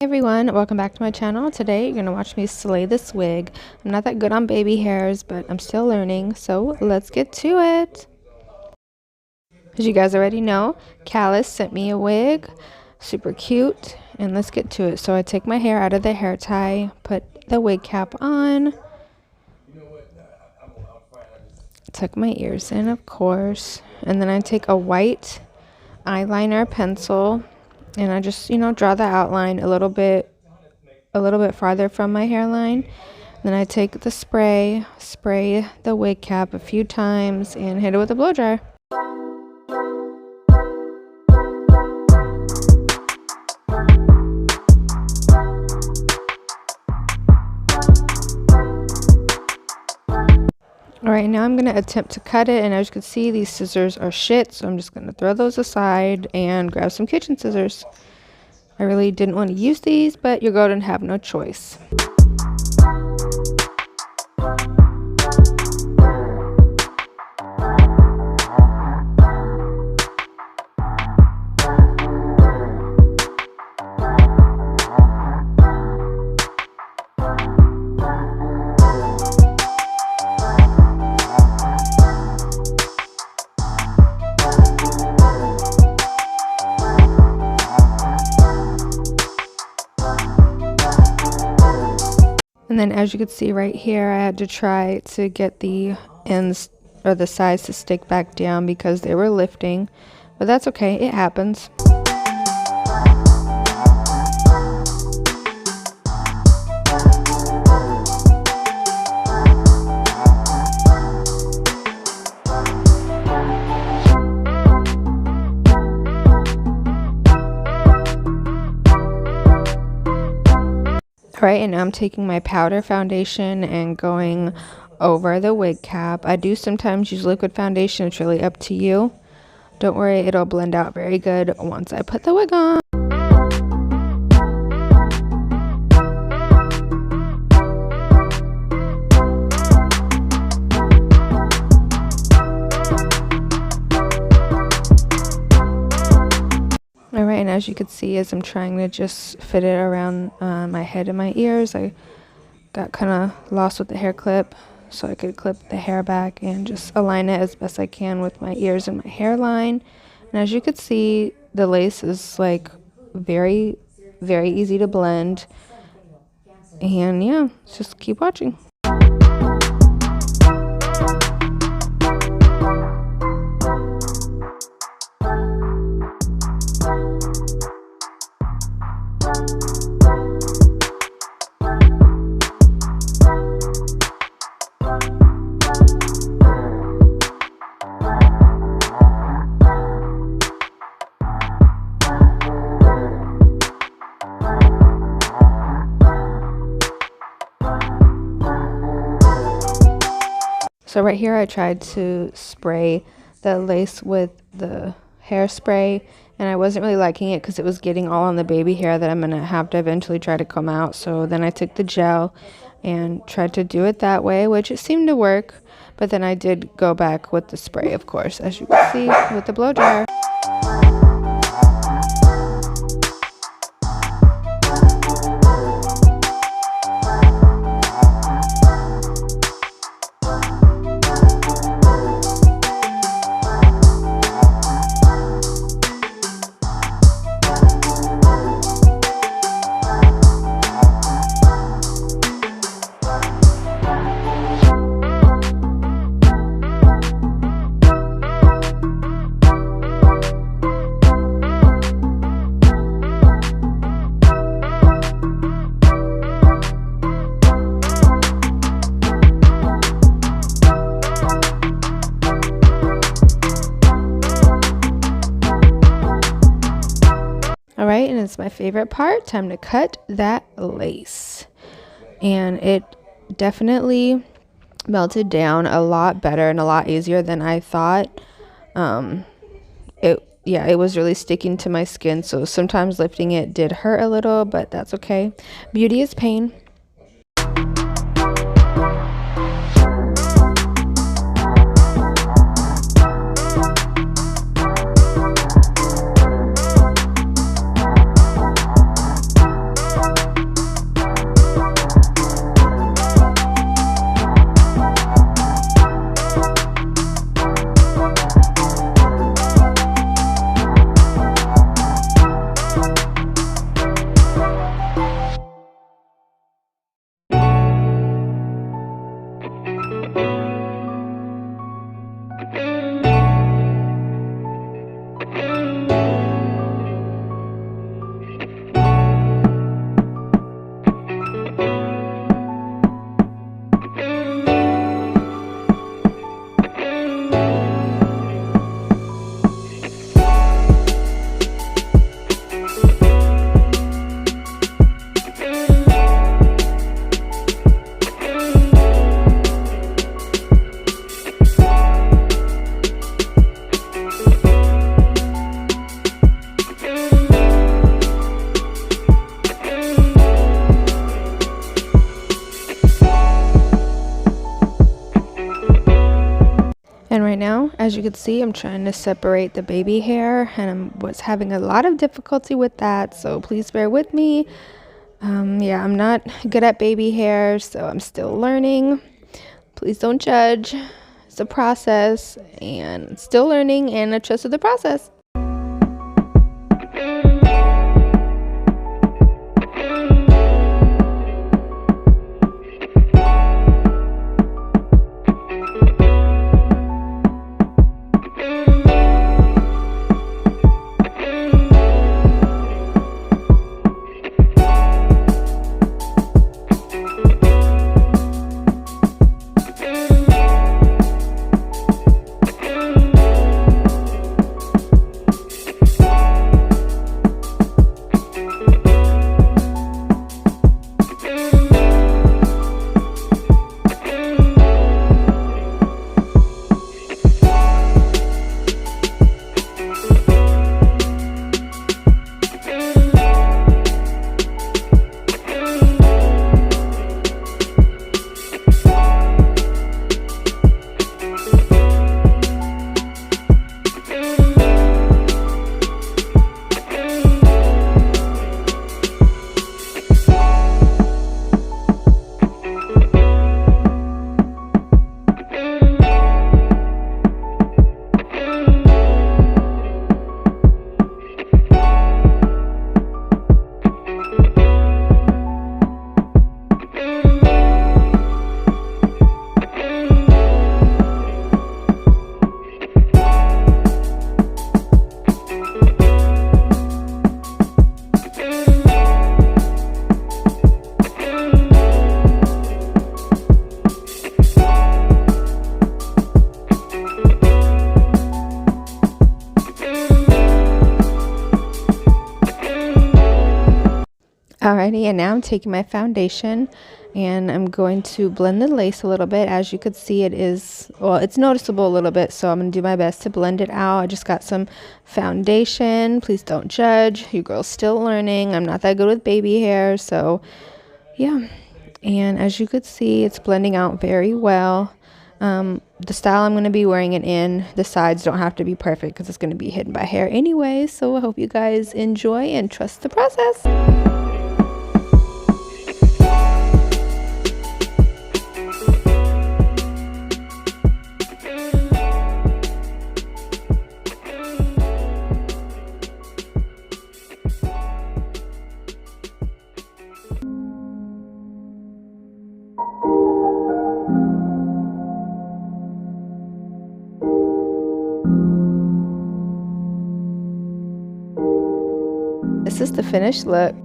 Hey everyone, welcome back to my channel. Today you're going to watch me slay this wig. I'm not that good on baby hairs, but I'm still learning, so let's get to it. As you guys already know, Callus sent me a wig, super cute, and let's get to it. So I take my hair out of the hair tie, put the wig cap on, tuck my ears in of course, and then I take a white eyeliner pencil and I just, draw the outline a little bit farther from my hairline. Then I take the spray the wig cap a few times and hit it with a blow dryer. Alright, now I'm going to attempt to cut it, and as you can see, these scissors are shit, so I'm just going to throw those aside and grab some kitchen scissors. I really didn't want to use these, but you're going to have no choice. And then as you can see right here, I had to try to get the ends or the sides to stick back down because they were lifting, but that's okay, it happens. Right, and now I'm taking my powder foundation and going over the wig cap. I do sometimes use liquid foundation, it's really up to you. Don't worry, it'll blend out very good once I put the wig on. Alright, and as you can see, as I'm trying to just fit it around my head and my ears, I got kind of lost with the hair clip, so I could clip the hair back and just align it as best I can with my ears and my hairline. And as you can see, the lace is like very, very easy to blend. And yeah, just keep watching. So right here I tried to spray the lace with the hairspray, and I wasn't really liking it because it was getting all on the baby hair that I'm going to have to eventually try to comb out. So then I took the gel and tried to do it that way, which it seemed to work. But then I did go back with the spray, of course, as you can see, with the blow dryer. Alright, and it's my favorite part, time to cut that lace. And it definitely melted down a lot better and a lot easier than I thought. It was really sticking to my skin, so sometimes lifting it did hurt a little, but that's okay. Beauty is pain. right now. As you can see, I'm trying to separate the baby hair, and I was having a lot of difficulty with that, so please bear with me. Yeah, I'm not good at baby hair, so I'm still learning. Please don't judge. It's a process, and still learning, and I trust the process. Alrighty, and now I'm taking my foundation and I'm going to blend the lace a little bit. As you could see, it is, well, it's noticeable a little bit, so I'm going to do my best to blend it out. I just got some foundation. Please don't judge. Your girl's still learning. I'm not that good with baby hair, so yeah. And as you could see, it's blending out very well. The style I'm going to be wearing it in, the sides don't have to be perfect because it's going to be hidden by hair anyway. So I hope you guys enjoy and trust the process. This is the finished look.